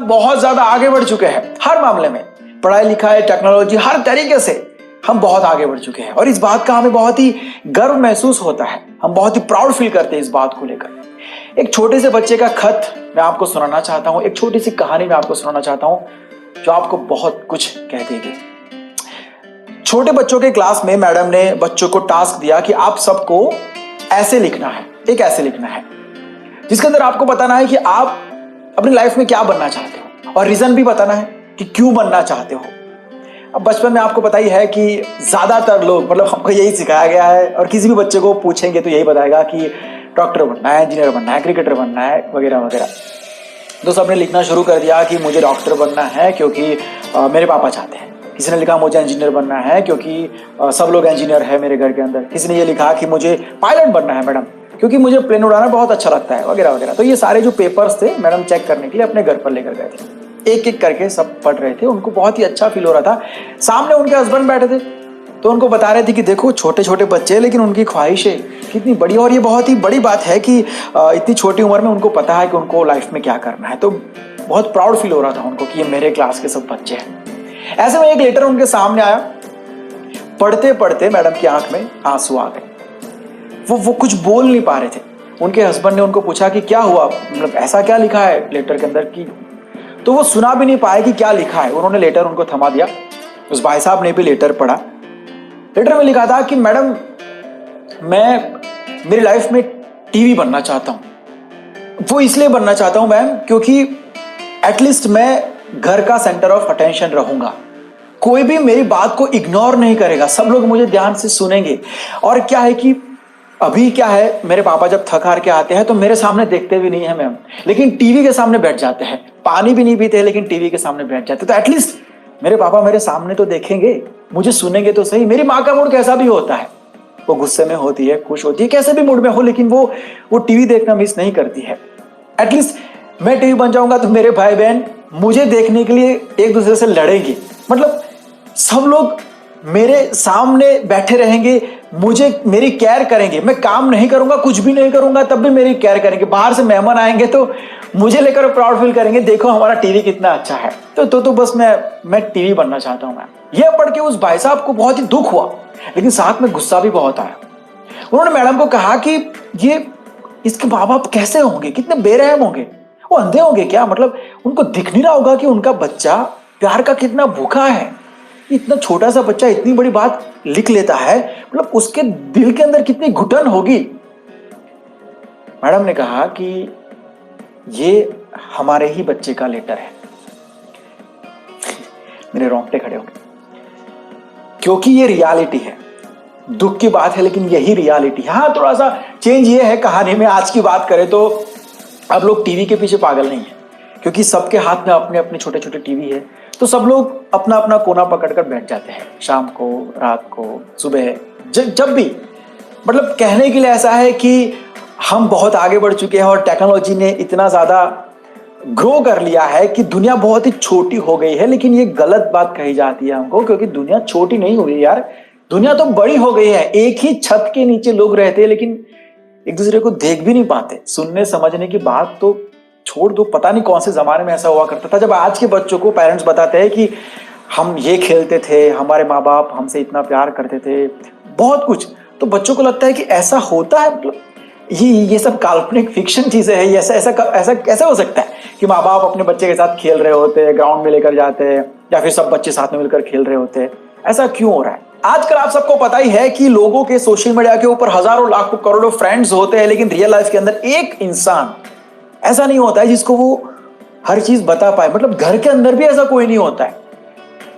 बहुत ज्यादा आगे बढ़ चुके हैं हर मामले में, पढ़ाई लिखाई, टेक्नोलॉजी, हर तरीके से हम बहुत आगे बढ़ चुके हैं और इस बात का हमें बहुत ही गर्व महसूस होता है। हम बहुत ही प्राउड फील करते हैं इस बात को लेकर। एक छोटे से बच्चे का खत मैं आपको सुनाना चाहता हूं, एक छोटी सी कहानी मैं आपको सुनाना चाहता हूं जो आपको बहुत कुछ कह देगी। छोटे बच्चों के क्लास में मैडम ने बच्चों को टास्क दिया कि आप सबको ऐसे लिखना है, एक ऐसे लिखना है जिसके अंदर आपको बताना है कि आप अपनी लाइफ में क्या बनना चाहते हो और रीजन भी बताना है कि क्यों बनना चाहते हो। अब बचपन में आपको पता ही है कि ज्यादातर लोग, मतलब हमको यही सिखाया गया है और किसी भी बच्चे को पूछेंगे तो यही बताएगा कि डॉक्टर बनना है, इंजीनियर बनना है, क्रिकेटर बनना है, वगैरह वगैरह। तो सबने लिखना शुरू कर दिया कि मुझे डॉक्टर बनना है क्योंकि मेरे पापा चाहते हैं। किसी ने लिखा मुझे इंजीनियर बनना है क्योंकि सब लोग इंजीनियर है मेरे घर के अंदर। किसी ने ये लिखा कि मुझे पायलट बनना है मैडम क्योंकि मुझे प्लेन उड़ाना बहुत अच्छा लगता है, वगैरह वगैरह। तो ये सारे जो पेपर्स थे मैडम चेक करने के लिए अपने घर पर लेकर गए थे। एक एक करके सब पढ़ रहे थे, उनको बहुत ही अच्छा फील हो रहा था। सामने उनके हस्बैंड बैठे थे तो उनको बता रहे थे कि देखो छोटे छोटे बच्चे हैं लेकिन उनकी ख्वाहिशें कितनी बड़ी, और ये बहुत ही बड़ी बात है कि इतनी छोटी उम्र में उनको पता है कि उनको लाइफ में क्या करना है। तो बहुत प्राउड फील हो रहा था उनको कि ये मेरे क्लास के सब बच्चे हैं। ऐसे में एक लेटर उनके सामने आया। पढ़ते पढ़ते मैडम की आंख में आंसू आ गए। वो कुछ बोल नहीं पा रहे थे। उनके हस्बैंड ने उनको पूछा कि क्या हुआ, मतलब ऐसा क्या लिखा है लेटर के अंदर की, तो वो सुना भी नहीं पाए कि क्या लिखा है। उन्होंने लेटर उनको थमा दिया। उस भाई साहब ने भी लेटर पढ़ा। लेटर में लिखा था कि मैडम मैं मेरी लाइफ में टीवी बनना चाहता हूं। वो इसलिए बनना चाहता हूं मैम क्योंकि एटलीस्ट मैं घर का सेंटर ऑफ अटेंशन रहूंगा, कोई भी मेरी बात को इग्नोर नहीं करेगा, सब लोग मुझे ध्यान से सुनेंगे। और क्या है कि अभी क्या है, मेरे पापा जब थक हार के आते हैं तो मेरे सामने देखते भी नहीं है मैम, लेकिन टीवी के सामने बैठ जाते हैं। पानी भी नहीं पीते लेकिन टीवी के सामने बैठ जाते। तो एटलीस्ट मेरे पापा मेरे सामने तो देखेंगे, मुझे सुनेंगे तो सही। मेरी माँ का मूड कैसा भी होता है, वो गुस्से में होती है, खुश होती है, कैसे भी मूड में हो, लेकिन वो टीवी देखना मिस नहीं करती है। एटलीस्ट मैं टीवी बन जाऊंगा तो मेरे भाई बहन मुझे देखने के लिए एक दूसरे से लड़ेंगे, मतलब सब लोग मेरे सामने बैठे रहेंगे, मुझे मेरी केयर करेंगे। मैं काम नहीं करूंगा, कुछ भी नहीं करूंगा, तब भी मेरी केयर करेंगे। बाहर से मेहमान आएंगे तो मुझे लेकर प्राउड फील करेंगे, देखो हमारा टीवी कितना अच्छा है। तो बस मैं टीवी बनना चाहता हूं मैम। यह पढ़ के उस भाई साहब को बहुत ही दुख हुआ, लेकिन साथ में गुस्सा भी बहुत आया। उन्होंने मैडम को कहा कि ये इसके माँ बाप कैसे होंगे, कितने बेरहम होंगे, वो अंधे होंगे क्या, मतलब उनको दिख नहीं रहा होगा कि उनका बच्चा प्यार का कितना भूखा है। इतना छोटा सा बच्चा इतनी बड़ी बात लिख लेता है, मतलब उसके दिल के अंदर कितनी घुटन होगी। मैडम ने कहा कि ये हमारे ही बच्चे का लेटर है। मेरे रोंगटे खड़े हो गए, क्योंकि ये रियलिटी है। दुख की बात है लेकिन यही रियलिटी है। हाँ, थोड़ा सा चेंज ये है कहानी में। आज की बात करें तो अब लोग टीवी के पीछे पागल नहीं है, क्योंकि सबके हाथ में अपने अपने छोटे छोटे टीवी है। तो सब लोग अपना अपना कोना पकड़कर बैठ जाते हैं, शाम को, रात को, सुबह, जब भी। मतलब कहने के लिए ऐसा है कि हम बहुत आगे बढ़ चुके हैं और टेक्नोलॉजी ने इतना ज्यादा ग्रो कर लिया है कि दुनिया बहुत ही छोटी हो गई है। लेकिन ये गलत बात कही जाती है हमको, क्योंकि दुनिया छोटी नहीं हुई यार, दुनिया तो बड़ी हो गई है। एक ही छत के नीचे लोग रहते हैं लेकिन एक दूसरे को देख भी नहीं पाते। सुनने समझने की बात तो छोड़ दो, पता नहीं कौन से जमाने में ऐसा हुआ करता था जब आज के बच्चों को पेरेंट्स बताते हैं कि हम ये खेलते थे, हमारे माँ बाप हमसे इतना प्यार करते थे, बहुत कुछ। तो बच्चों को लगता है कि ऐसा होता है, मतलब ये सब काल्पनिक फिक्शन चीजें हैं। ऐसा ऐसा ऐसा कैसे हो सकता है कि माँ बाप अपने बच्चे के साथ खेल रहे होते हैं, ग्राउंड में लेकर जाते हैं, या फिर सब बच्चे साथ में मिलकर खेल रहे होते हैं। ऐसा क्यों हो रहा है? आजकल आप सबको पता ही है कि लोगों के सोशल मीडिया के ऊपर हजारों लाखों करोड़ों फ्रेंड्स होते हैं, लेकिन रियल लाइफ के अंदर एक इंसान ऐसा नहीं होता है जिसको वो हर चीज बता पाए। मतलब घर के अंदर भी ऐसा कोई नहीं होता है।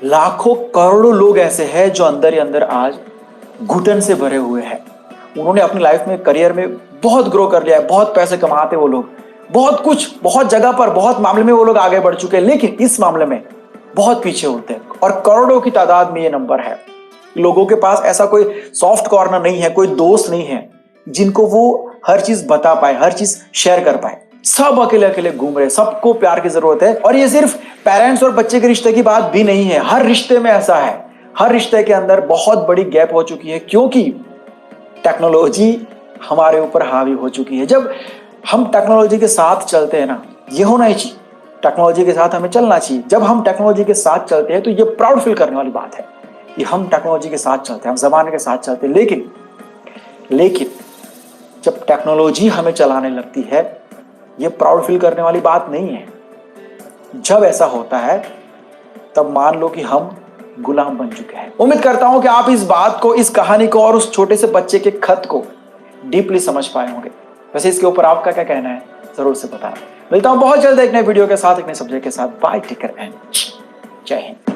लाखों करोड़ों लोग ऐसे हैं जो अंदर ही अंदर आज घुटन से भरे हुए हैं। उन्होंने अपनी लाइफ में, करियर में बहुत ग्रो कर लिया है, बहुत पैसे कमाते वो लोग, बहुत कुछ, बहुत जगह पर, बहुत मामले में वो लोग आगे बढ़ चुके हैं, लेकिन इस मामले में बहुत पीछे होते हैं। और करोड़ों की तादाद में ये नंबर है। लोगों के पास ऐसा कोई सॉफ्ट कॉर्नर नहीं है, कोई दोस्त नहीं है जिनको वो हर चीज बता पाए, हर चीज शेयर कर पाए। सब अकेले अकेले घूम रहे, सबको प्यार की जरूरत है। और ये सिर्फ पेरेंट्स और बच्चे के रिश्ते की बात भी नहीं है, हर रिश्ते में ऐसा है। हर रिश्ते के अंदर बहुत बड़ी गैप हो चुकी है, क्योंकि टेक्नोलॉजी हमारे ऊपर हावी हो चुकी है। जब हम टेक्नोलॉजी के साथ चलते हैं ना, ये होना ही चाहिए टेक्नोलॉजी के साथ हमें चलना चाहिए। जब हम टेक्नोलॉजी के साथ चलते हैं तो ये प्राउड फील करने वाली बात है कि हम टेक्नोलॉजी के साथ चलते हैं, हम जमाने के साथ चलते हैं। लेकिन जब टेक्नोलॉजी हमें चलाने लगती है, ये प्राउड फील करने वाली बात नहीं है। जब ऐसा होता है तब मान लो कि हम गुलाम बन चुके हैं। उम्मीद करता हूं कि आप इस बात को, इस कहानी को और उस छोटे से बच्चे के खत को डीपली समझ पाए होंगे। वैसे इसके ऊपर आपका क्या कहना है जरूर से बताना। मिलता हूं बहुत जल्द एक नए वीडियो के साथ, एक नए सब्जेक्ट के साथ। बाय, टेक केयर एंड जय हिंद।